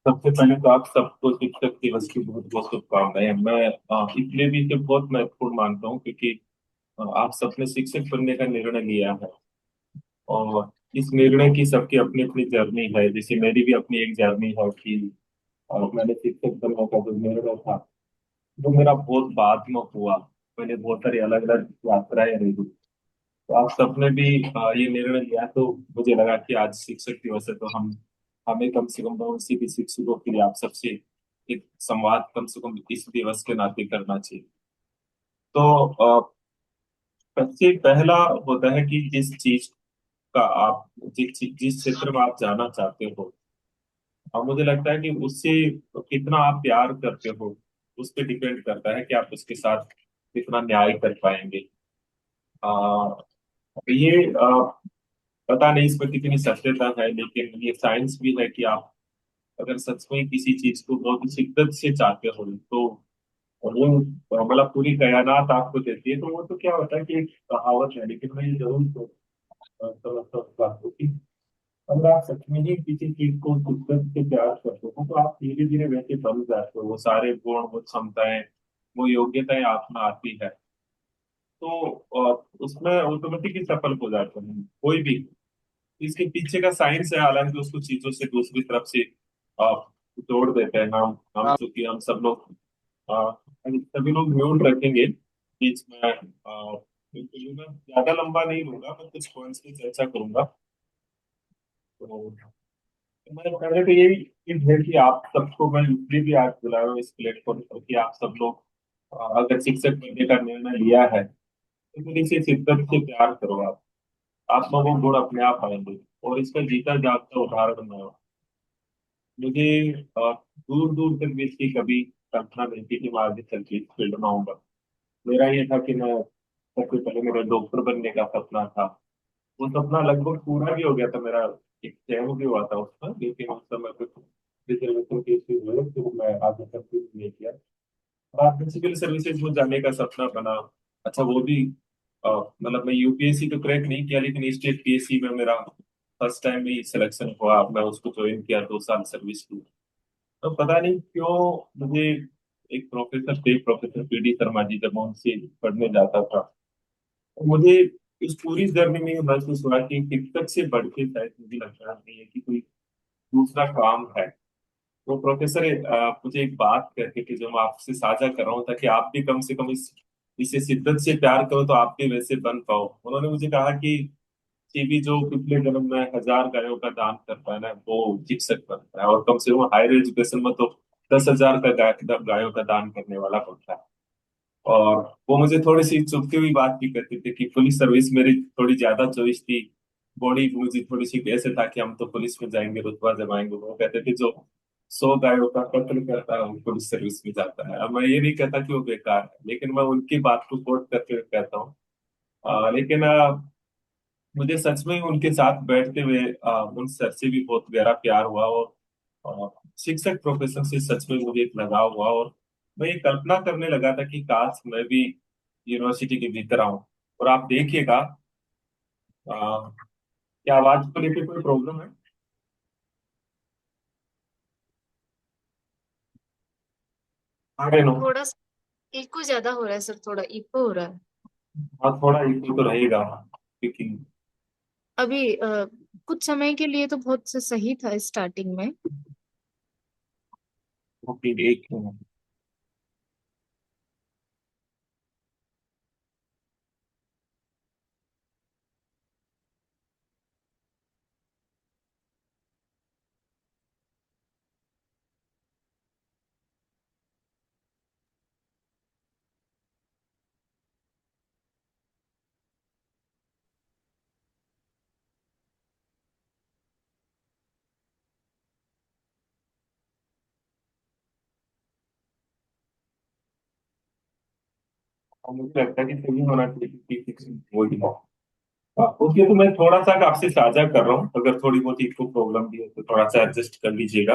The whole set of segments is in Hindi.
सबसे पहले तो आप सबको शिक्षक दिवस की बहुत बहुत शुभकामनाएं। मैं इसलिए भी इसे बहुत महत्वपूर्ण मानता हूँ क्योंकि आप सबने शिक्षक बनने का निर्णय लिया है। और इस निर्णय की सबकी अपनी अपनी जर्नी है। जैसे मेरी भी अपनी एक जर्नी है कि मैंने शिक्षक बनने का जो निर्णय था वो मेरा बहुत बाद में हुआ। मैंने बहुत सारी अलग अलग यात्राएं रही। तो आप सबने भी ये निर्णय लिया, तो मुझे लगा कि आज शिक्षक दिवस है तो हम हमें कम से कम उसी भी शिक्षकों के लिए आप सबसे एक संवाद कम से कम इस दिवस के नाते करना चाहिए। तो सबसे पहला होता है कि जिस चीज का आप जिस क्षेत्र में आप जाना चाहते हो, और मुझे लगता है कि उससे कितना आप प्यार करते हो उस पर डिपेंड करता है कि आप उसके साथ कितना न्याय कर पाएंगे। आ, ये पता नहीं इस पर कितनी सत्यता है, लेकिन ये साइंस भी है कि आप अगर सच में किसी चीज को बहुत ही शिद्दत से चाहते हो तो वो मतलब पूरी कायनात आपको देती है। तो वो तो क्या होता है कि एक कहावत है, लेकिन मैं ये जरूर समझता हूँ इस बात को कि अगर आप सच में ही किसी चीज को शिद्दत से प्यार करते हो तो आप धीरे धीरे वैसे बन जाते हो। वो सारे गुण, वो क्षमताएं, वो योग्यताएं आप में आती है। तो उसमें ऑटोमेटिकली सफल हो जाते हैं कोई भी। इसके पीछे का साइंस है, हालांकि उसको चीजों से दूसरी तरफ से आ, जोड़ देते हैं। हम हाँ। चूंकि हम सब लोग आ, सभी लोग म्यूट रखेंगे बीच में। क्योंकि मैं ज्यादा लंबा नहीं लूंगा, मैं कुछ पॉइंट्स की चर्चा करूंगा। तो मैं पहले तो यही चीज है कि आप सबको मैं इसलिए भी आज बुलाया हूं इस प्लेटफॉर्म पर कि आप सब लोग अगर शिक्षक बनने का निर्णय लिया है तो फिर इसे शिद्दत से प्यार करो। आप में वो गुण अपने आप आएंगे और इसका जीता जागता उदाहरण मैं हूं। मुझे दूर दूर तक भी इसकी कभी कल्पना नहीं थी कि मैं आगे चल के इस फील्ड में आऊंगा। मेरा ये था कि मैं सबसे पहले मेरा डॉक्टर बनने का सपना था। वो सपना लगभग पूरा भी हो गया था मेरा। एक चयन भी हुआ था उसका, लेकिन उस समय कुछ रिजर्वेशन के इश्यूज हुए तो मैं आगे कंटिन्यू नहीं किया। बाद में सिविल सर्विसेज में जाने का सपना बना। अच्छा, वो भी मतलब मैं यूपीएससी तो क्रैक नहीं किया, लेकिन स्टेट पीएससी में मेरा फर्स्ट टाइम में ही सिलेक्शन हुआ। मैं उसको ज्वाइन किया, 2 साल सर्विस की। तो पता नहीं क्यों मुझे एक प्रोफेसर थे, प्रोफेसर पीडी शर्मा जी, जब मैं उनसे पढ़ने जाता था तो मुझे इस पूरी जर्नी में ये महसूस हुआ कि शिक्षक से बढ़ के शायद मुझे लगता नहीं है कि कोई दूसरा काम है। तो प्रोफेसर मुझे एक बात कहते कि जो मैं आपसे साझा कर रहा हूँ, ताकि आप भी कम से कम इसे शिद्दत से प्यार करो तो आप भी वैसे बन पाओ। उन्होंने मुझे कहा कि भी जो पिछले जन्म में 1000 गायों का दान करता है ना, वो शिक्षक बनता है। और कम से कम हायर एजुकेशन में तो 10,000 का गायों का दान करने वाला बनता है। और वो मुझे थोड़ी सी चुभती हुई बात भी करते थे कि पुलिस सर्विस मेरी थोड़ी ज्यादा चॉइस थी। बॉडी मुझे थोड़ी सी कैसे था कि हम तो पुलिस में जाएंगे, रुतबा जमाएंगे। वो कहते थे जो 100 गायों का कत्ल करता है वो पुलिस सर्विस में जाता है। अब मैं ये नहीं कहता कि वो बेकार है, लेकिन मैं उनकी बात को कोट करके कहता हूँ। लेकिन मुझे सच में उनके साथ बैठते हुए उन सर से भी बहुत गहरा प्यार हुआ। और शिक्षक प्रोफेशन से सच में मुझे एक लगाव हुआ। और मैं ये कल्पना करने लगा था कि काश मैं भी यूनिवर्सिटी के भीतर आऊं। और आप देखिएगा, क्या आवाज को लेकर कोई प्रॉब्लम है? आगे नो। थोड़ा सा इको ज्यादा हो रहा है सर, थोड़ा इको हो रहा है। हाँ, थोड़ा इशू तो रहेगा क्योंकि अभी कुछ समय के लिए तो बहुत से सही था स्टार्टिंग में। वो भी एक मुझे लगता है कि सही होना चाहिए क्योंकि वही है। ओके, तो मैं थोड़ा सा आपसे साझा कर रहा हूँ। अगर थोड़ी बहुत इको प्रॉब्लम भी है तो थोड़ा सा एडजस्ट कर लीजिएगा।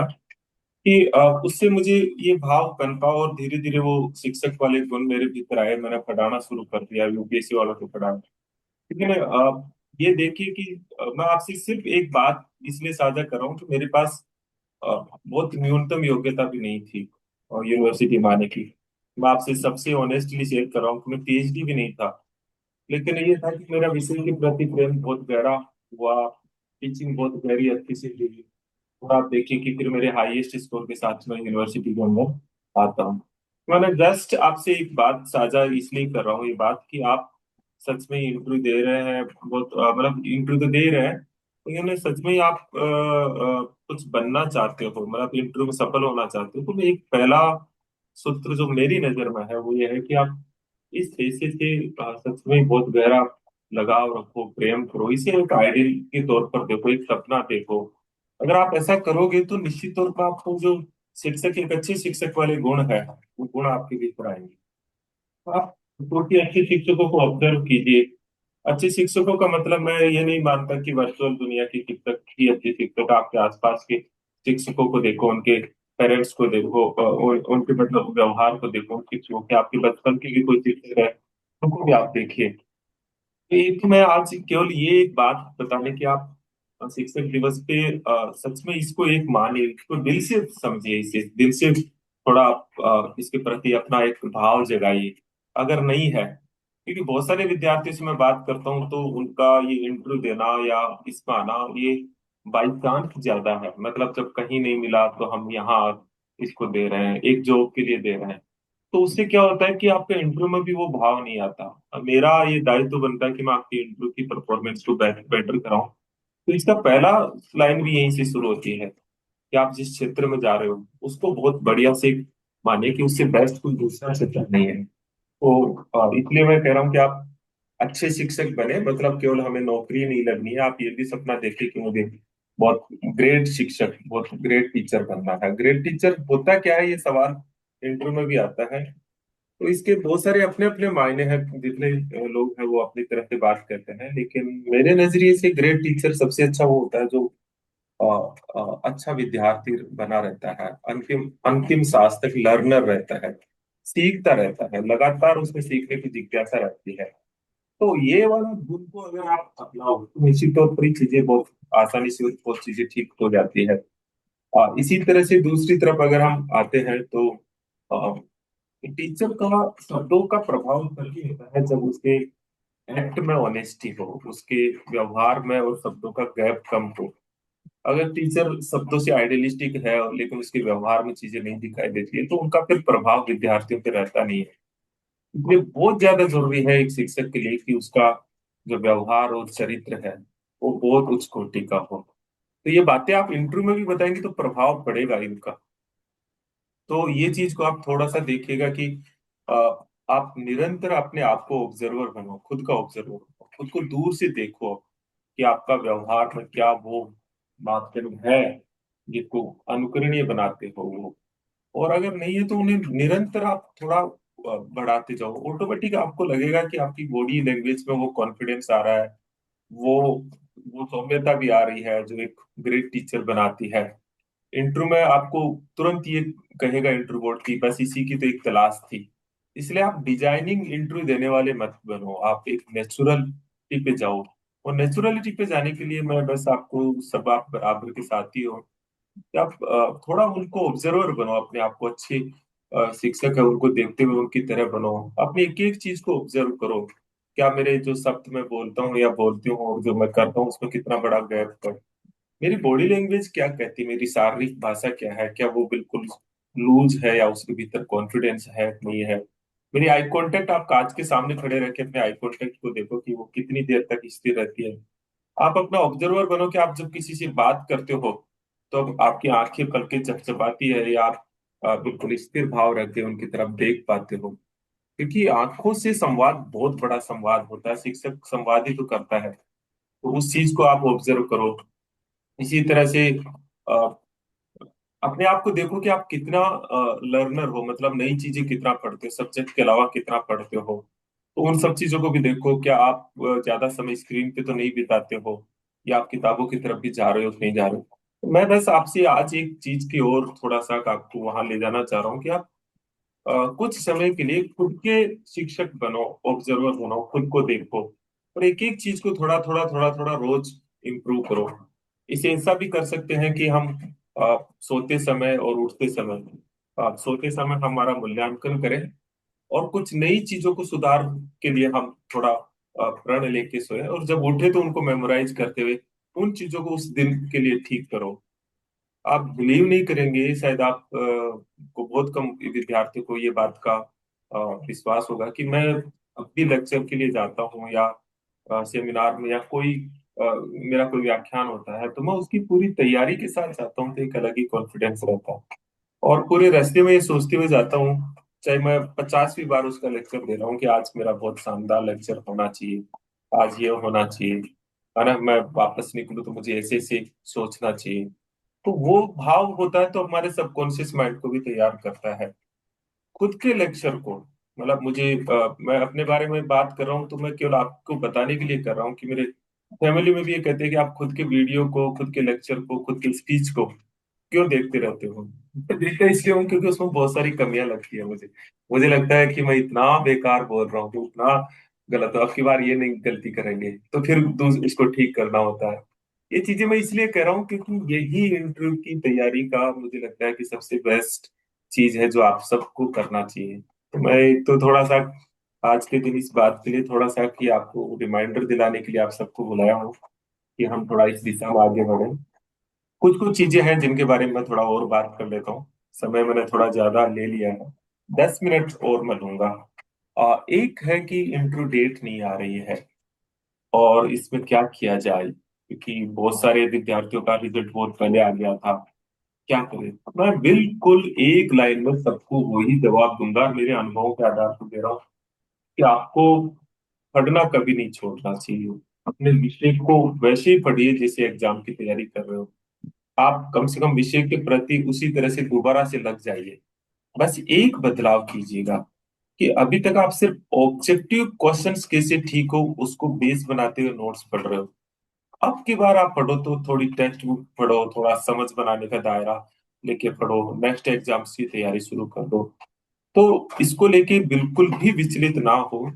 कि उससे मुझे ये भाव पनपा और धीरे धीरे वो शिक्षक वाले गुण मेरे भीतर आए। मैंने पढ़ाना शुरू कर दिया, यूपीएससी वालों को पढ़ाना। लेकिन ये देखिए कि मैं आपसे सिर्फ एक बात इसलिए साझा कर रहा हूँ कि मेरे पास बहुत न्यूनतम योग्यता भी नहीं थी और यूनिवर्सिटी में आने की। मैं आपसे सबसे ऑनेस्टली शेयर कर रहा हूँ कि मैं पीएचडी भी नहीं था, लेकिन ये था कि मेरा विषय के प्रति प्रेम बहुत गहरा हुआ, टीचिंग बहुत गहरी अच्छी से हुई। और आप देखिए कि फिर मेरे हाईएस्ट स्कोर के साथ मैं यूनिवर्सिटी के अंदर आता हूँ। मैंने जस्ट आपसे एक बात साझा इसलिए कर रहा हूँ, ये बात कि आप सच में इंटरव्यू दे रहे हैं, बहुत मतलब इंटरव्यू तो दे रहे हैं, लेकिन सच में ही आप कुछ बनना चाहते हो, मतलब इंटरव्यू में सफल होना चाहते हो, तो मैं एक पहला सूत्र जो मेरी नजर में है वो ये है कि आप इस पेशे से सच में बहुत गहरा लगाव रखो, प्रेम करो, इसे एक आइडियल के तौर पर देखो, एक सपना देखो। अगर आप ऐसा करोगे तो निश्चित तौर पर आपको जो शिक्षक, एक अच्छे शिक्षक वाले गुण है, वो गुण आपके भीतर आएंगे। तो आप क्योंकि अच्छे शिक्षकों को ऑब्जर्व कीजिए। अच्छे शिक्षकों का मतलब मैं ये नहीं मानता कि वर्चुअल दुनिया के शिक्षक ही अच्छे शिक्षक, आपके आसपास के शिक्षकों को देखो, उनके पेरेंट्स को देखो, उनके मतलब व्यवहार को देखो, उन शिक्षकों के, आपके बचपन के भी कोई शिक्षक है उनको भी आप देखिए। तो ये तो मैं आज केवल ये एक बात बताने की, आप शिक्षक दिवस पे सच में इसको एक मानिए, इसको दिल से समझिए, इसे दिल से थोड़ा इसके प्रति अपना एक भाव जगाइए अगर नहीं है। क्योंकि बहुत सारे विद्यार्थियों से मैं बात करता हूँ तो उनका ये इंटरव्यू देना या इसमें आना ये बाई चांस ज्यादा है, मतलब जब कहीं नहीं मिला तो हम यहाँ इसको दे रहे हैं, एक जॉब के लिए दे रहे हैं। तो उससे क्या होता है कि आपके इंटरव्यू में भी वो भाव नहीं आता। अब मेरा ये दायित्व बनता है कि मैं आपकी इंटरव्यू की परफॉर्मेंस को बेटर कराऊं। तो इसका पहला लाइन भी यहीं से शुरू होती है कि आप जिस क्षेत्र में जा रहे हो उसको बहुत बढ़िया से मानिए कि उससे बेस्ट कोई दूसरा क्षेत्र नहीं है। तो इसलिए मैं कह रहा हूँ कि आप अच्छे शिक्षक बने, मतलब केवल हमें नौकरी नहीं लगनी है, आप ये भी सपना देखिए कि मुझे बहुत ग्रेट शिक्षक, बहुत ग्रेट टीचर बनना है। ग्रेट टीचर होता क्या है, ये सवाल इंटरव्यू में भी आता है। तो इसके बहुत सारे अपने अपने मायने हैं, जितने लोग हैं वो अपनी तरफ से बात करते हैं, लेकिन मेरे नजरिए से ग्रेट टीचर सबसे अच्छा वो होता है जो अच्छा विद्यार्थी बना रहता है, अंतिम अंतिम सांस तक लर्नर रहता है, सीखता रहता है, लगातार उसमें सीखने की जिज्ञासा रहती है। तो ये वाला गुण को अगर आप अपनाओ तो निश्चित तौर पर ये चीजें बहुत आसानी से बहुत चीजें ठीक हो जाती है। इसी तरह से दूसरी तरफ अगर हम आते हैं तो टीचर का शब्दों का प्रभाव तभी होता है जब उसके एक्ट में ऑनेस्टी हो, उसके व्यवहार में और शब्दों का गैप कम हो। अगर टीचर शब्दों से आइडियलिस्टिक है लेकिन उसके व्यवहार में चीजें नहीं दिखाई देती है तो उनका फिर प्रभाव विद्यार्थियों पे रहता नहीं है। इसलिए बहुत ज्यादा जरूरी है एक शिक्षक के लिए कि उसका जो व्यवहार और चरित्र है वो बहुत उच्च कोटि का हो। तो ये बातें आप इंटरव्यू में भी बताएंगे तो प्रभाव पड़ेगा इनका। तो ये चीज को आप थोड़ा सा देखिएगा कि अ, आप निरंतर अपने आप को ऑब्जर्वर बनो, खुद का ऑब्जर्वर बनो, खुद को दूर से देखो कि आपका व्यवहार में क्या वो मापदंड है जिसको अनुकरणीय बनाते हो वो। और अगर नहीं है तो उन्हें निरंतर आप थोड़ा बढ़ाते जाओ, ऑटोमेटिक आपको लगेगा कि आपकी बॉडी लैंग्वेज में वो कॉन्फिडेंस आ रहा है, वो वो सौम्यता भी आ रही है जो एक ग्रेट टीचर बनाती है। इंटरव्यू में आपको तुरंत ये कहेगा इंटरव्यू बोर्ड की बस इसी की तो एक तलाश थी। इसलिए आप डिजाइनिंग इंटरव्यू देने वाले मत बनो, आप एक नेचुरलिटी पे जाओ। और नेचुरलिटी पे जाने के लिए मैं बस आपको, सब आप बराबर के साथी हो कि आप थोड़ा उनको ऑब्जर्वर बनो, अपने आप को अच्छे शिक्षक है उनको देखते हुए उनकी तरह बनो, अपनी एक एक चीज को ऑब्जर्व करो। क्या मेरे जो शब्द मैं बोलता हूँ या बोलती हूँ और जो मैं करता हूँ उसमें कितना बड़ा गैप है, मेरी बॉडी लैंग्वेज क्या कहती है, मेरी शारीरिक भाषा क्या है, क्या वो बिल्कुल लूज है या उसके भीतर कॉन्फिडेंस है नहीं है। मेरी आई कांटेक्ट, आप कांच के सामने खड़े रह के अपने आई कांटेक्ट को देखो कि वो कितनी देर तक स्थिर रहती है। आप अपना ऑब्जर्वर बनो कि आप जब किसी से बात करते हो तो अब आपकी आंखें पलकें चपचपाती है या आप बिल्कुल स्थिर भाव रख के उनकी तरफ देख पाते हो। क्योंकि आंखों से संवाद बहुत बड़ा संवाद होता है, शिक्षक संवाद ही तो करता है। तो उस चीज को आप ऑब्जर्व करो। इसी तरह से अ, अपने आप को देखो कि आप कितना लर्नर हो, मतलब नई चीजें कितना पढ़ते हो, सब्जेक्ट के अलावा कितना पढ़ते हो। तो उन सब चीजों को भी देखो, क्या आप ज्यादा समय स्क्रीन पे तो नहीं बिताते हो या आप किताबों की तरफ भी जा रहे हो कि नहीं जा रहे हो। तो मैं बस आपसे आज एक चीज की और थोड़ा सा आपको वहां ले जाना चाह रहा हूँ कि आप कुछ समय के लिए खुद के शिक्षक बनो, ऑब्जर्वर बनो, खुद को देखो और एक एक चीज को थोड़ा थोड़ा थोड़ा थोड़ा रोज इम्प्रूव करो। इसे ऐसा भी कर सकते हैं कि हम सोते समय और उठते समय, सोते समय हमारा मूल्यांकन करें और कुछ नई चीजों को सुधार के लिए हम थोड़ा प्रण लेके सोए, और जब उठे तो उनको मेमोराइज करते हुए उन चीजों को उस दिन के लिए ठीक करो। आप बिलीव नहीं करेंगे, शायद आप को बहुत कम विद्यार्थियों को ये बात का विश्वास होगा कि मैं अब भी लेक्चर के लिए जाता हूँ या सेमिनार में या कोई मेरा कोई व्याख्यान होता है तो मैं उसकी पूरी तैयारी के साथ जाता हूँ, तो एक अलग ही कॉन्फिडेंस रहता है। और पूरे रास्ते में ये सोचते हुए जाता हूँ, चाहे मैं 50वीं बार उसका लेक्चर दे रहा हूँ कि आज मेरा बहुत शानदार लेक्चर होना चाहिए, आज ये होना चाहिए, है ना, मैं वापस निकलूँ तो मुझे ऐसे ऐसे सोचना चाहिए। तो वो भाव होता है तो हमारे सबकॉन्शियस माइंड को भी तैयार करता है खुद के लेक्चर को। मतलब मुझे मैं अपने बारे में बात कर रहा हूँ तो मैं केवल आपको बताने के लिए कर रहा हूँ कि मेरे फैमिली में भी ये कहते हैं कि आप खुद के वीडियो को, खुद के लेक्चर को, खुद के स्पीच को क्यों देखते रहते हो। मैं देखता इसलिए हूँ क्योंकि उसमें बहुत सारी कमियां लगती है मुझे। मुझे लगता है कि मैं इतना बेकार बोल रहा हूँ, कि इतना गलत हो, अब की बार ये नहीं गलती करेंगे तो फिर इसको ठीक करना होता है। ये चीजें मैं इसलिए कह रहा हूँ क्योंकि यही इंटरव्यू की तैयारी का मुझे लगता है कि सबसे बेस्ट चीज है जो आप सबको करना चाहिए। तो मैं एक तो थोड़ा सा आज के दिन इस बात के लिए थोड़ा सा कि आपको रिमाइंडर दिलाने के लिए आप सबको बुलाया हूँ कि हम थोड़ा इस दिशा में आगे बढ़े। कुछ कुछ चीजें हैं जिनके बारे में मैं थोड़ा और बात कर लेता हूँ। समय मैंने थोड़ा ज्यादा ले लिया है, 10 मिनट और मैं लूंगा। एक है कि इंट्रो डेट नहीं आ रही है और इसमें क्या किया जाए, क्योंकि बहुत सारे विद्यार्थियों का रिजल्ट बहुत पहले आ गया था। क्या करें। मैं बिल्कुल एक लाइन में सबको वही जवाब दूंगा, मेरे अनुभवों के आधार पर दे रहा हूँ कि आपको पढ़ना कभी नहीं छोड़ना चाहिए। अपने विषय को वैसे ही पढ़िए जैसे एग्जाम की तैयारी कर रहे हो। आप कम से कम विषय के प्रति उसी तरह से दोबारा से लग जाइए। बस एक बदलाव कीजिएगा कि अभी तक आप सिर्फ ऑब्जेक्टिव क्वेश्चंस कैसे ठीक हो उसको बेस बनाते हुए नोट्स पढ़ रहे हो। अब की बार आप पढ़ो तो थोड़ी टेक्स्ट बुक पढ़ो, थोड़ा समझ बनाने का दायरा लेके पढ़ो, नेक्स्ट एग्जाम्स की तैयारी शुरू कर दो। तो इसको लेके बिल्कुल भी विचलित ना हो,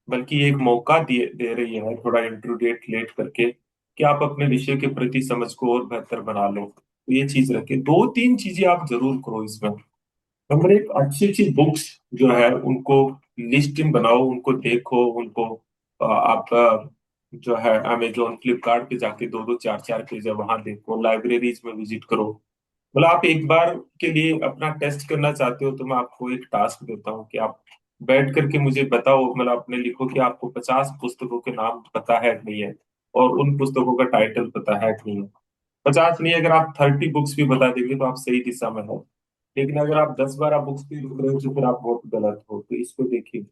बल्कि एक मौका दे दे रही है थोड़ा इंट्रोडेट लेट करके कि आप अपने विषय के प्रति समझ को और बेहतर बना लो। तो ये चीज रखे, दो तीन चीजें आप जरूर करो इसमें। नंबर एक, अच्छी अच्छी बुक्स जो है उनको लिस्ट में बनाओ, उनको देखो, उनको आप जो है अमेजोन फ्लिपकार्ट पे जाके दो दो चार चार पेज है वहां देखो, लाइब्रेरीज में विजिट करो। मतलब आप एक बार के लिए अपना टेस्ट करना चाहते हो तो मैं आपको एक टास्क देता हूँ कि आप बैठ करके मुझे बताओ, मतलब अपने लिखो कि आपको 50 पुस्तकों के नाम पता है कि नहीं है, और उन पुस्तकों का टाइटल पता है कि नहीं है। 50 नहीं, अगर आप 30 बुक्स भी बता देंगे तो आप सही दिशा में हो। लेकिन अगर आप 10-12 बुक्स भी रुक रहे हो तो फिर आप बहुत गलत हो। तो इसको देखिए,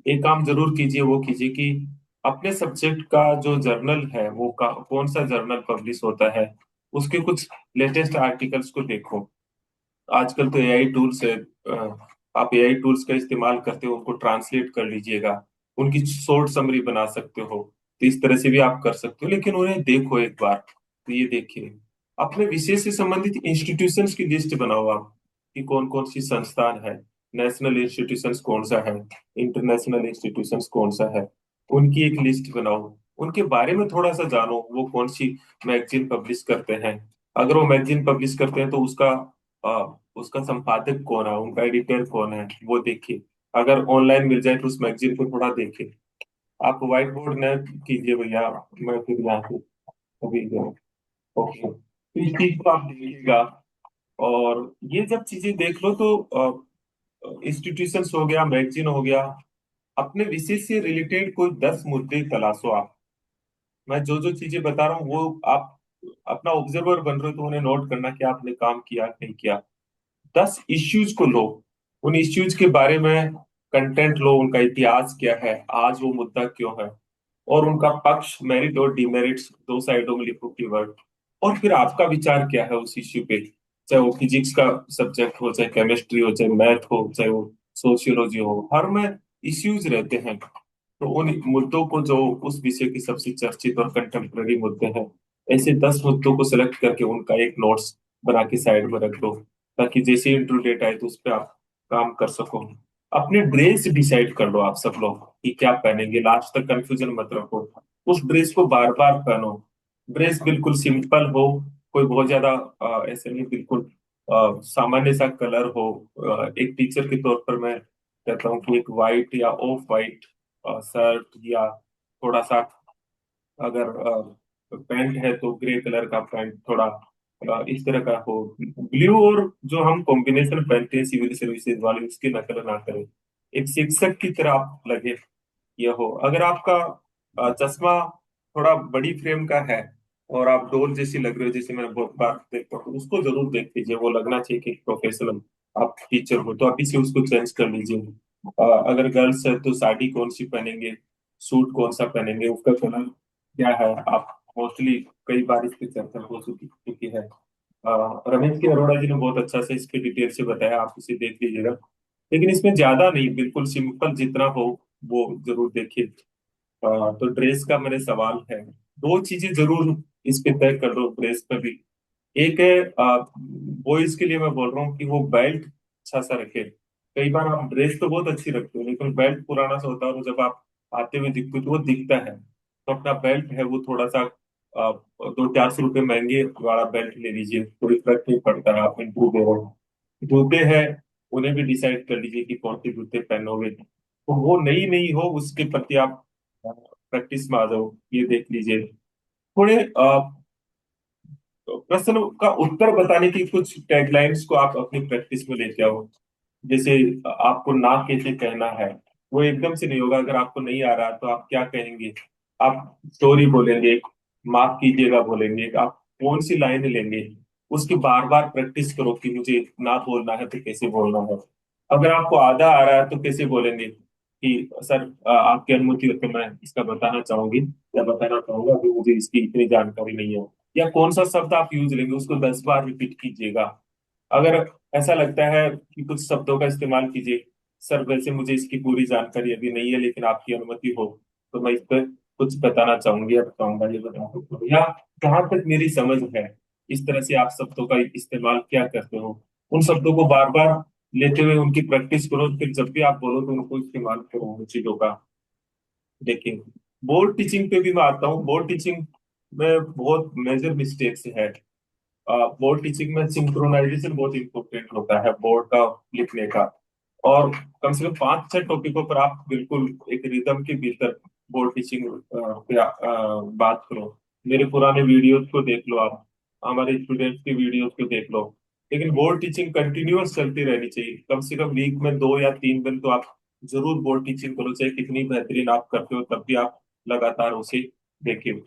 एक काम जरूर कीजिए, वो कीजिए कि अपने सब्जेक्ट का जो जर्नल है वो कौन सा जर्नल पब्लिश होता है उसके कुछ लेटेस्ट आर्टिकल्स को देखो। आजकल तो एआई टूल्स है, आप एआई टूल्स का इस्तेमाल करते हो, उनको ट्रांसलेट कर लीजिएगा, उनकी शॉर्ट समरी बना सकते हो। तो इस तरह से भी आप कर सकते हो, लेकिन उन्हें देखो एक बार। तो ये देखिए, अपने विषय से संबंधित इंस्टीट्यूशंस की लिस्ट बनाओ आप कि कौन कौन सी संस्थान है, नेशनल इंस्टीट्यूशंस कौन सा है, इंटरनेशनल इंस्टीट्यूशंस कौन सा है, उनकी एक लिस्ट बनाओ। उनके बारे में थोड़ा सा जानो, वो कौन सी मैगजीन पब्लिश करते हैं। अगर वो मैगजीन पब्लिश करते हैं तो उसका संपादक कौन है, उनका एडिटर कौन है, वो देखिए। अगर ऑनलाइन मिल जाए तो उस मैगजीन को थोड़ा देखिए। आप व्हाइट बोर्ड न कीजिए भैया, मैं फिर यहाँ से अभी जाऊँ। ओके, तो इस चीज को आप देखिएगा। और ये जब चीजें देख लो तो इंस्टीट्यूशंस हो गया, मैगजीन हो गया, अपने विषय से रिलेटेड कोई 10 मुद्दे तलाशो आप। मैं जो जो चीजें बता रहा हूँ वो आप अपना ऑब्जर्वर बन रहे हो तो उन्हें नोट करना कि आपने काम किया नहीं किया। 10 इश्यूज को लो, उन इश्यूज के बारे में कंटेंट लो, उनका इतिहास क्या है, आज वो मुद्दा क्यों है, और उनका पक्ष, मेरिट और डिमेरिट्स दो साइडों में लिखो कीवर्ड। और फिर आपका विचार क्या है उस इश्यू पे, चाहे वो फिजिक्स का सब्जेक्ट हो, चाहे केमिस्ट्री हो, चाहे मैथ हो, चाहे वो सोशियोलॉजी हो, हर में इश्यूज रहते हैं। तो उन मुद्दों को, जो उस विषय के सबसे चर्चित और कंटेम्प्रेरी मुद्दे हैं, ऐसे 10 मुद्दों को सिलेक्ट करके उनका एक नोट्स बना के साइड में रख दो, ताकि जैसे इंटरव्यू डेट आए तो उस पर आप काम कर सको। अपने ड्रेस डिसाइड कर लो आप सब लोग कि क्या पहनेंगे, लास्ट तक कंफ्यूजन मत रखो। उस ड्रेस को बार बार पहनो। ड्रेस बिल्कुल सिंपल हो, कोई बहुत ज्यादा ऐसे नहीं, बिल्कुल सामान्य सा कलर हो। एक टीचर के तौर पर मैं कहता हूँ कि एक वाइट या ऑफ वाइट शर्ट, या थोड़ा सा अगर पैंट है तो ग्रे कलर का पैंट, थोड़ा इस तरह का हो। ब्लू और जो हम कॉम्बिनेशन पहनते हैं सिविल सर्विसेज वाले, उसकी नकल ना करें। एक शिक्षक की तरह आप लगे, ये हो। अगर आपका चश्मा थोड़ा बड़ी फ्रेम का है और आप डोल जैसी लग रहे हो, जैसे मैंने बहुत बार देखा, तो उसको जरूर देख लीजिए। वो लगना चाहिए कि प्रोफेशनल आप टीचर हो, तो आप इसे उसको चेंज कर लीजिए। अगर गर्ल्स है तो साड़ी कौन सी पहनेंगे, सूट कौन सा पहनेंगे, उसका कलर क्या है। आप मोस्टली कई बार इस पे चर्चा हो चुकी है। रमेश के अरोड़ा जी ने बहुत अच्छा से इसके डिटेल से बताया, आप इसे देख लीजिएगा। लेकिन इसमें ज्यादा नहीं, बिल्कुल सिंपल जितना हो वो जरूर देखिए। तो ड्रेस का मेरे सवाल है, दो चीजें जरूर इस पे तय कर दो ड्रेस पे भी। एक है बॉयज के लिए मैं बोल रहा हूँ कि वो बेल्ट अच्छा सा रखे। कई बार आप ड्रेस तो बहुत अच्छी रखते हो लेकिन बेल्ट पुराना सा होता है, और जब आप आते हुए दिखते हो तो वो दिखता है। तो अपना बेल्ट है वो थोड़ा सा 200-400 रुपये महंगे वाला बेल्ट ले लीजिए, कोई फर्क नहीं पड़ता है। आप इंटरव्यू दे रहे हो, जूते हैं उन्हें भी डिसाइड कर लीजिए कि कौन से जूते पहनोगे, तो वो नई नई हो उसके प्रति आप प्रैक्टिस में आ जाओ, ये देख लीजिए। थोड़े प्रश्न का उत्तर बताने की कुछ टैगलाइंस को आप अपनी प्रैक्टिस में लेके आओ। जैसे आपको ना कैसे कहना है, वो एकदम से नहीं होगा। अगर आपको नहीं आ रहा तो आप क्या कहेंगे, आप स्टोरी बोलेंगे, माफ कीजिएगा बोलेंगे, आप कौन सी लाइन लेंगे, उसकी बार बार प्रैक्टिस करो कि मुझे ना बोलना है तो कैसे बोलना है। अगर आपको आधा आ रहा है तो कैसे बोलेंगे कि सर आपकी अनुमति हो तो मैं इसका बताना चाहूंगी या बताना चाहूंगा, अभी मुझे इसकी इतनी जानकारी नहीं है। या कौन सा शब्द आप यूज लेंगे, उसको 10 बार रिपीट कीजिएगा। अगर ऐसा लगता है कि कुछ शब्दों का इस्तेमाल कीजिए, सर वैसे मुझे इसकी पूरी जानकारी अभी नहीं है लेकिन आपकी अनुमति हो तो मैं इस पर कुछ बताना चाहूंगी या बताऊंगा, ये बता सकते हो। या जहां तक मेरी समझ है, इस तरह से आप शब्दों का इस्तेमाल क्या करते हो। उन शब्दों को बार बार लेते हुए उनकी प्रैक्टिस करो, फिर जब भी आप बोलो तो उनको इस्तेमाल करो उन चीजों का। देखिए, बोर्ड टीचिंग पे भी मैं आता हूँ। बोर्ड टीचिंग में बहुत मेजर मिस्टेक्स है। बोर्ड टीचिंग में सिंक्रोनाइजेशन बहुत इंपॉर्टेंट होता है बोर्ड का लिखने का। और कम से कम 5-6 टॉपिकों पर आप बिल्कुल एक रिदम के भीतर बोर्ड टीचिंग पे बात करो। मेरे पुराने वीडियोस को देख लो आप, हमारे स्टूडेंट्स के वीडियोस को देख लो। लेकिन बोर्ड टीचिंग कंटिन्यूअस चलती रहनी चाहिए, कम से कम वीक में 2 या 3 दिन तो आप जरूर बोर्ड टीचिंग करो, चाहे कितनी बेहतरीन आप करते हो तब भी आप लगातार उसे देखिए।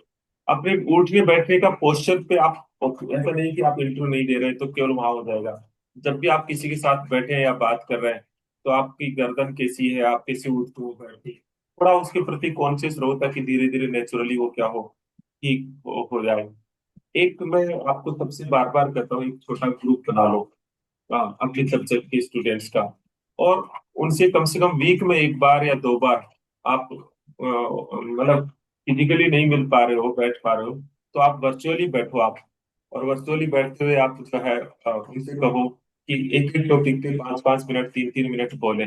अपने उठने बैठने का पोस्चर पे आप, ऐसा नहीं कि आप इंटरव्यू नहीं दे रहे तो केवल वहां हो जाएगा। जब भी आप किसी के साथ बैठे हैं या बात कर रहे हैं, तो आपकी गर्दन कैसी है, आप कैसे उठते हो बैठते हो, थोड़ा उसके प्रति कॉन्शियस रहो ताकि धीरे धीरे नेचुरली वो क्या हो, ठीक हो जाए। एक मैं आपको सबसे बार बार कहता हूँ, एक छोटा ग्रुप बना लो अपने सब्जेक्ट के स्टूडेंट्स का, और उनसे कम से कम वीक में 1 बार या 2 बार आप मतलब फिजिकली नहीं मिल पा रहे हो, बैठ पा रहे हो, तो आप वर्चुअली बैठो आप। और वर्चुअली बैठते हुए आप जो है उनसे कहो कि एक एक टॉपिक पे 5-5 मिनट, 3-3 मिनट बोले।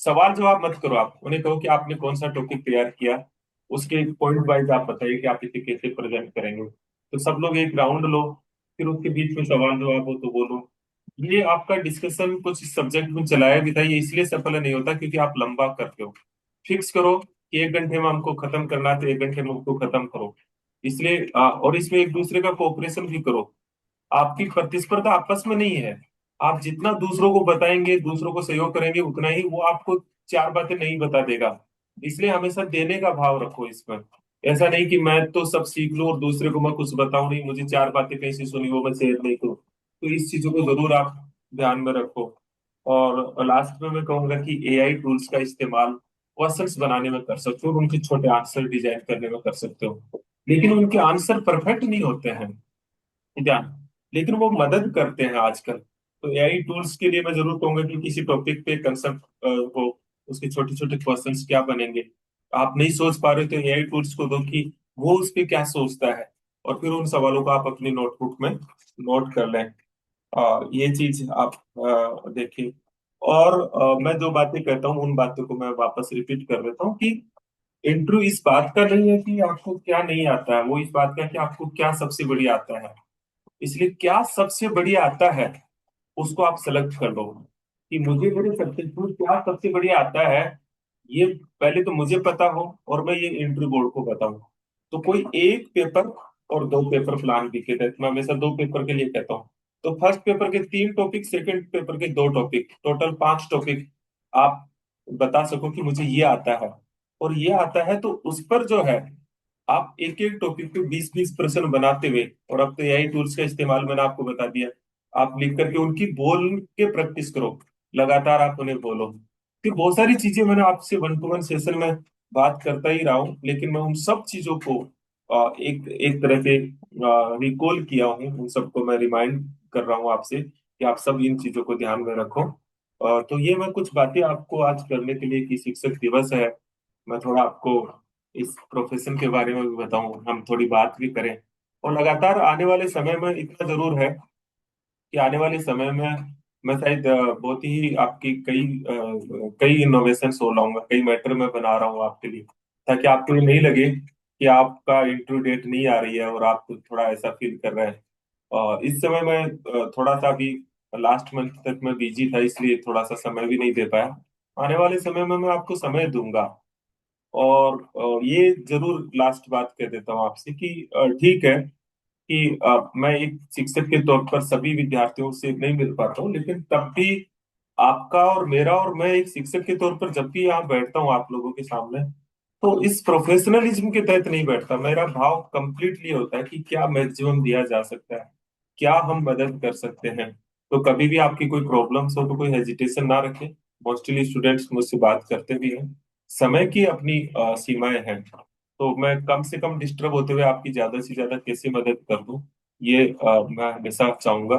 सवाल जवाब मत करो, आप उन्हें कहो कि आपने कौन सा टॉपिक तैयार किया, उसके पॉइंट वाइज आप बताइए कि आप इसे कैसे प्रेजेंट करेंगे। तो सब लोग एक राउंड लो, फिर उसके बीच में सवाल जवाब हो तो बोलो। ये आपका डिस्कशन कुछ सब्जेक्ट में चलाया भी था, ये इसलिए सफल नहीं होता क्योंकि आप लंबा करते हो। फिक्स करो कि 1 घंटे में हमको खत्म करना है तो 1 घंटे में उसको खत्म करो। इसलिए और इसमें एक दूसरे का कोऑपरेशन भी करो। आपकी प्रतिस्पर्धा आपस में नहीं है। आप जितना दूसरों को बताएंगे, दूसरों को सहयोग करेंगे, उतना ही वो आपको 4 बातें नहीं बता देगा। इसलिए हमेशा देने का भाव रखो इसमें। ऐसा नहीं कि मैं तो सब सीख लूं और दूसरे को मैं कुछ बताऊं नहीं, मुझे 4 बातें कैसे सुनी वो मैं शेयर नहीं करूं। तो इस चीजों को जरूर आप ध्यान में रखो। और लास्ट में मैं कहूंगा कि एआई टूल्स का इस्तेमाल क्वेश्चंस बनाने में कर सकते हो और उनके छोटे आंसर डिजाइन करने में कर सकते हो। लेकिन उनके आंसर परफेक्ट नहीं होते हैं, ठीक है, लेकिन वो मदद करते हैं आजकल। तो एआई टूल्स के लिए मैं जरूर कहूंगा कि किसी टॉपिक पे कंसेप्ट हो, उसके छोटे छोटे क्वेश्चंस क्या बनेंगे, आप नहीं सोच पा रहे तो एआई टूल्स को दो कि वो उस पे क्या सोचता है, और फिर उन सवालों को आप अपनी नोटबुक में नोट कर लें। ये चीज आप देखिए। और मैं जो बातें कहता हूँ उन बातों को मैं वापस रिपीट कर देता हूँ कि इंटरव्यू इस बात का नहीं है कि आपको क्या नहीं आता है, वो इस बात का है कि आपको क्या सबसे बढ़िया आता है। इसलिए क्या सबसे बढ़िया आता है उसको आप सेलेक्ट कर लो, कि मुझे मेरे सब्जेक्ट में क्या सबसे बढ़िया आता है, ये पहले तो मुझे पता हो और मैं ये इंटरव्यू बोर्ड को बताऊं। तो कोई एक पेपर और दो पेपर प्लान भी के तहत मैं हमेशा दो पेपर के लिए कहता हूँ। तो फर्स्ट पेपर के तीन टॉपिक, सेकंड पेपर के दो टॉपिक, टोटल पांच टॉपिक आप बता सको कि मुझे ये आता है और ये आता है, तो उस पर जो है आप एक एक टॉपिक पे 20-20 प्रश्न बनाते हुए, और अब तो एआई टूल्स का इस्तेमाल मैंने आपको बता दिया, आप लिख करके उनकी बोल के प्रैक्टिस करो, लगातार आप उन्हें बोलो। कि बहुत सारी चीजें मैंने आपसे वन टू वन सेशन में बात करता ही रहा हूँ, लेकिन मैं उन सब चीजों को एक एक तरह से रिकॉल किया हूँ, उन सबको मैं रिमाइंड कर रहा हूँ आपसे कि आप सब इन चीजों को ध्यान में रखो। तो ये मैं कुछ बातें आपको आज करने के लिए, कि शिक्षक दिवस है, मैं थोड़ा आपको इस प्रोफेशन के बारे में भी बताऊं, हम थोड़ी बात भी करें। और लगातार आने वाले समय में इतना जरूर है कि आने वाले समय में मैं शायद बहुत ही आपकी कई इनोवेशन हो लाऊंगा, कई मैटर में बना रहा हूँ आपके लिए, ताकि आपको ये नहीं लगे कि आपका इंटरव्यू डेट नहीं आ रही है और आप थोड़ा ऐसा फील कर रहे हैं। और इस समय मैं थोड़ा सा भी लास्ट मंथ तक मैं बिजी था, इसलिए थोड़ा सा समय भी नहीं दे पाया। आने वाले समय में मैं आपको समय दूंगा। और ये जरूर लास्ट बात कह देता हूँ आपसे कि ठीक है कि मैं एक शिक्षक के तौर पर सभी विद्यार्थियों से नहीं मिल पाता हूँ, लेकिन तब भी आपका और मेरा, और मैं एक शिक्षक के तौर पर जब भी यहाँ बैठता हूँ आप लोगों के सामने, तो इस प्रोफेशनलिज्म के तहत नहीं बैठता। मेरा भाव कंप्लीटली होता है कि क्या मैक्सिमम दिया जा सकता है, क्या हम मदद कर सकते हैं। तो कभी भी आपकी कोई प्रॉब्लम्स हो तो कोई हेजिटेशन ना रखें। मोस्टली स्टूडेंट्स मुझसे बात करते भी हैं। समय की अपनी सीमाएं हैं, तो मैं कम से कम डिस्टर्ब होते हुए आपकी ज्यादा से ज्यादा कैसे मदद कर दूं, ये मैं हमेशा चाहूंगा।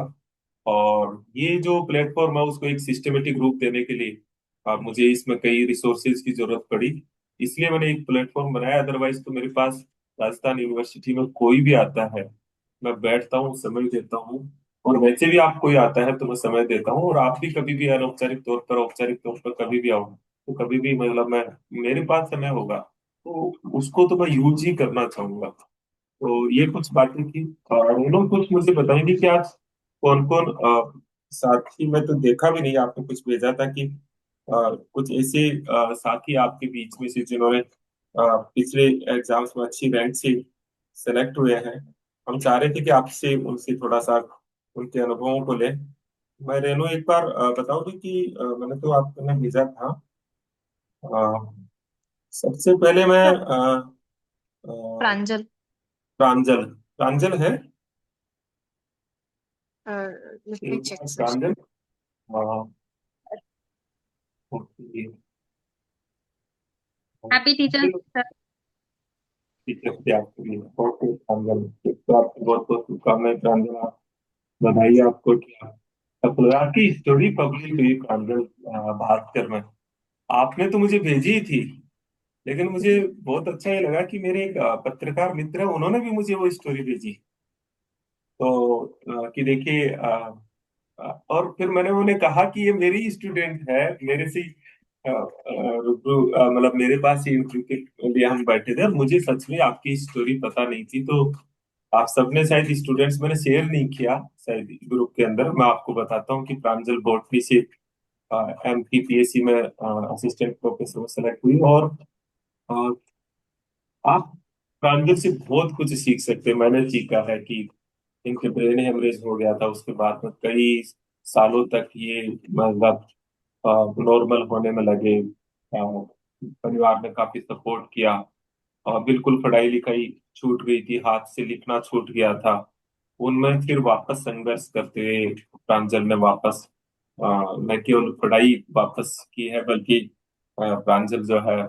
और ये जो प्लेटफॉर्म है उसको एक सिस्टमेटिक रूप देने के लिए मुझे इसमें कई रिसोर्सेज की जरूरत पड़ी, इसलिए मैंने एक प्लेटफॉर्म बनाया। अदरवाइज तो मेरे पास राजस्थान यूनिवर्सिटी में कोई भी आता है, मैं बैठता हूँ, समय देता हूँ। और वैसे भी आप कोई आता है तो मैं समय देता हूँ, और आप भी कभी भी अनौपचारिक तौर पर, औपचारिक तौर पर कभी भी आओ तो कभी भी मतलब मैं, मेरे पास समय होगा तो उसको तो मैं यूज ही करना चाहूंगा। तो ये कुछ बातें थी। और उन्होंने कुछ मुझे बताएंगे कि आज कौन कौन साथी, मैं तो देखा भी नहीं, आपने कुछ भेजा था कि कुछ ऐसे साथी आपके बीच में से जिन्होंने पिछले एग्जाम्स में अच्छी रैंक से सेलेक्ट हुए हैं। हम चाह रहे थे कि आपसे उनसे थोड़ा सा उनके अनुभवों को लें। मैं रेनू एक बार बताऊं कि मैंने तो आपको भेजा था। अ, सबसे पहले मैं सर, अ, प्रांजल। प्रांजल, प्रांजल है, लेट मी एक चेक बार सर। प्रांजल। हाँ, okay. Happy teachers sir. Teachers day आपके लिए ओके प्रांजल, एक तो आपको बहुत बहुत शुभकामनाएं प्रांजल, आप बधाई आपको कि आपकी स्टोरी पब्लिक हुई प्रांजल भास्कर में। आपने तो मुझे भेजी ही थी, लेकिन मुझे बहुत अच्छा ये लगा कि मेरे एक पत्रकार मित्र है, उन्होंने भी मुझे वो स्टोरी भेजी। तो कि देखिए और फिर मैंने उन्हें कहा कि ये मेरी स्टूडेंट है, मेरे से ही, रूबरू मतलब मेरे पास ही इंटरव्यू के लिए हम बैठे थे, और मुझे सच में आपकी स्टोरी पता नहीं थी। तो आप सबने शायद स्टूडेंट्स, मैंने शेयर नहीं किया शायद ग्रुप के अंदर। मैं आपको बताता हूँ कि प्रांजल बॉटनी से MPPSC में असिस्टेंट प्रोफेसर में सेलेक्ट हुई। और अ, आप प्रांजल से बहुत कुछ सीख सकते हैं। मैंने सीखा है कि इनके ब्रेन हेमरेज हो गया था, उसके बाद में कई सालों तक ये मतलब नॉर्मल होने में लगे। परिवार ने काफी सपोर्ट किया। बिल्कुल पढ़ाई लिखाई छूट गई थी, हाथ से लिखना छूट गया था, उनमें फिर वापस संघर्ष करते हुए प्रांजल ने वापस न केवल पढ़ाई वापस की है, बल्कि प्रांजल जो है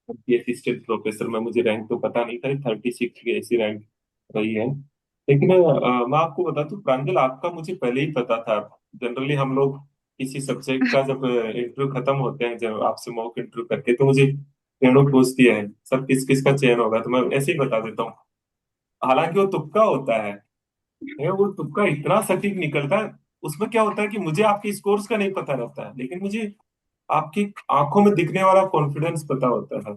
असिस्टेंट प्रोफेसर में, मुझे रैंक तो पता नहीं था, 36 की ऐसी रैंक रही है। लेकिन मैं आपको बता दूं प्रांजल, आपका मुझे पहले ही पता था। जनरली हम लोग किसी सब्जेक्ट का जब इंटरव्यू खत्म होते हैं, जब आपसे मॉक इंटरव्यू करके, तो मुझे रेणु पूछती है सर किस किस का चयन होगा, तो मैं ऐसे ही बता देता हूँ। हालांकि वो तुक्का होता है, वो तुक्का इतना सटीक निकलता है। उसमें क्या होता है कि मुझे आपके स्कोर्स का नहीं पता रहता है, लेकिन मुझे आपकी आंखों में दिखने वाला कॉन्फिडेंस पता होता है।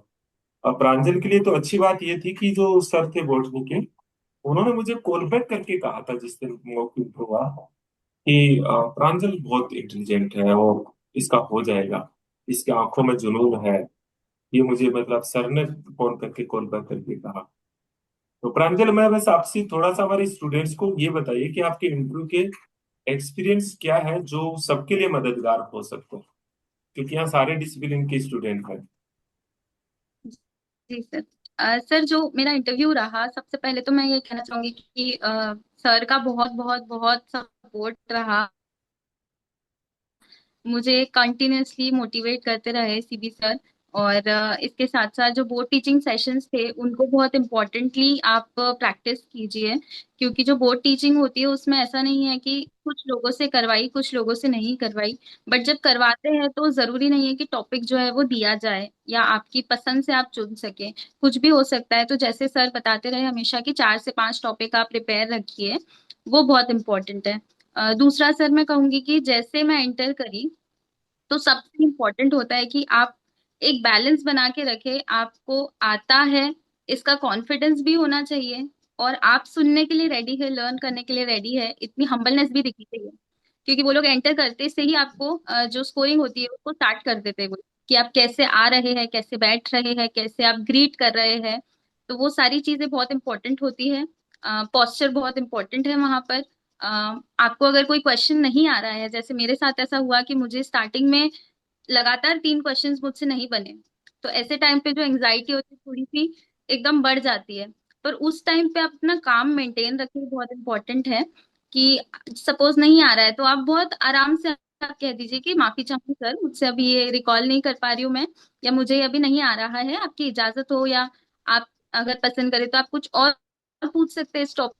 प्रांजल के लिए तो अच्छी बात ये थी कि जो सर थे बॉटनी के, उन्होंने मुझे कॉल बैक करके कहा था जिस दिन मॉक इंटरव्यू हुआ कि प्रांजल बहुत इंटेलिजेंट है और इसका हो जाएगा, इसके आंखों में जुनून है। ये मुझे मतलब सर ने फोन करके कॉल बैक करके कहा। तो प्रांजल, मैं बस आपसे थोड़ा सा हमारे स्टूडेंट्स को ये बताइए कि आपके इंटरव्यू के एक्सपीरियंस क्या है जो सबके लिए मददगार हो सकते हैं, क्योंकि यहाँ सारे डिसिप्लिन के स्टूडेंट हैं। जी सर। सर जो मेरा इंटरव्यू रहा, सबसे पहले तो मैं ये कहना चाहूंगी कि सर का बहुत बहुत बहुत सपोर्ट रहा। मुझे कंटिन्यूअसली मोटिवेट करते रहे सीबी सर। और इसके साथ साथ जो बोर्ड टीचिंग सेशंस थे उनको बहुत इम्पोर्टेंटली आप प्रैक्टिस कीजिए। क्योंकि जो बोर्ड टीचिंग होती है उसमें ऐसा नहीं है कि कुछ लोगों से करवाई कुछ लोगों से नहीं करवाई। बट जब करवाते हैं तो जरूरी नहीं है कि टॉपिक जो है वो दिया जाए या आपकी पसंद से आप चुन सके। कुछ भी हो सकता है। तो जैसे सर बताते रहे हमेशा कि 4 से 5 टॉपिक आप प्रिपेयर रखिए, वो बहुत इंपॉर्टेंट है। दूसरा सर मैं कहूंगी कि जैसे मैं इंटर करी तो सबसे इम्पोर्टेंट होता है कि आप एक बैलेंस बना के रखें। आपको आता है, इसका कॉन्फिडेंस भी होना चाहिए, और आप सुनने के लिए रेडी है, लर्न करने के लिए रेडी है, इतनी हम्बलनेस भी दिखनी चाहिए। क्योंकि वो लोग एंटर करते से ही आपको जो स्कोरिंग होती है उसको स्टार्ट कर देते हैं वो, कि आप कैसे आ रहे हैं, कैसे बैठ रहे हैं, कैसे आप ग्रीट कर रहे हैं। तो वो सारी चीजें बहुत इंपॉर्टेंट होती है। पोस्चर बहुत इंपॉर्टेंट है वहां पर। अ, आपको अगर कोई क्वेश्चन नहीं आ रहा है, जैसे मेरे साथ ऐसा हुआ कि मुझे स्टार्टिंग में लगातार 3 क्वेश्चंस मुझसे नहीं बने, तो ऐसे टाइम पे जो एंजाइटी होती है थोड़ी सी एकदम बढ़ जाती है। पर उस टाइम पे आप अपना काम मेंटेन रखें, बहुत इंपॉर्टेंट है। कि सपोज नहीं आ रहा है तो आप बहुत आराम से आप कह दीजिए कि माफी चाहूंगी सर, मुझसे अभी ये रिकॉल नहीं कर पा रही हूँ मैं, या मुझे ये अभी नहीं आ रहा है, आपकी इजाजत हो, या आप अगर पसंद करें तो आप कुछ और पूछ सकते हैं इस टॉपिक।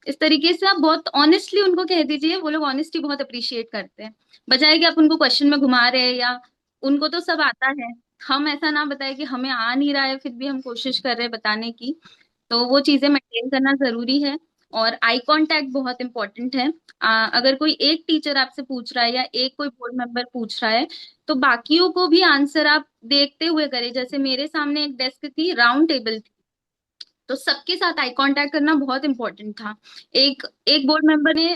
इस तरीके से आप बहुत ऑनेस्टली उनको कह दीजिए, वो लोग ऑनेस्टी बहुत अप्रिशिएट करते हैं। बजाय कि आप उनको क्वेश्चन में घुमा रहे हैं, या उनको तो सब आता है, हम ऐसा ना बताए कि हमें आ नहीं रहा है फिर भी हम कोशिश कर रहे हैं बताने की। तो वो चीजें मेंटेन करना जरूरी है। और आई कांटेक्ट बहुत इंपॉर्टेंट है। अगर कोई एक टीचर आपसे पूछ रहा है या एक कोई बोर्ड मेंबर पूछ रहा है, तो बाकियों को भी आंसर आप देखते हुए करें। जैसे मेरे सामने एक डेस्क थी, राउंड टेबल थी, तो सबके साथ आई कांटेक्ट करना बहुत इंपॉर्टेंट था। एक एक बोर्ड मेंबर ने,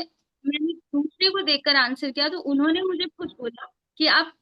मैंने दूसरे को देखकर आंसर किया तो उन्होंने मुझे कुछ बोला कि आप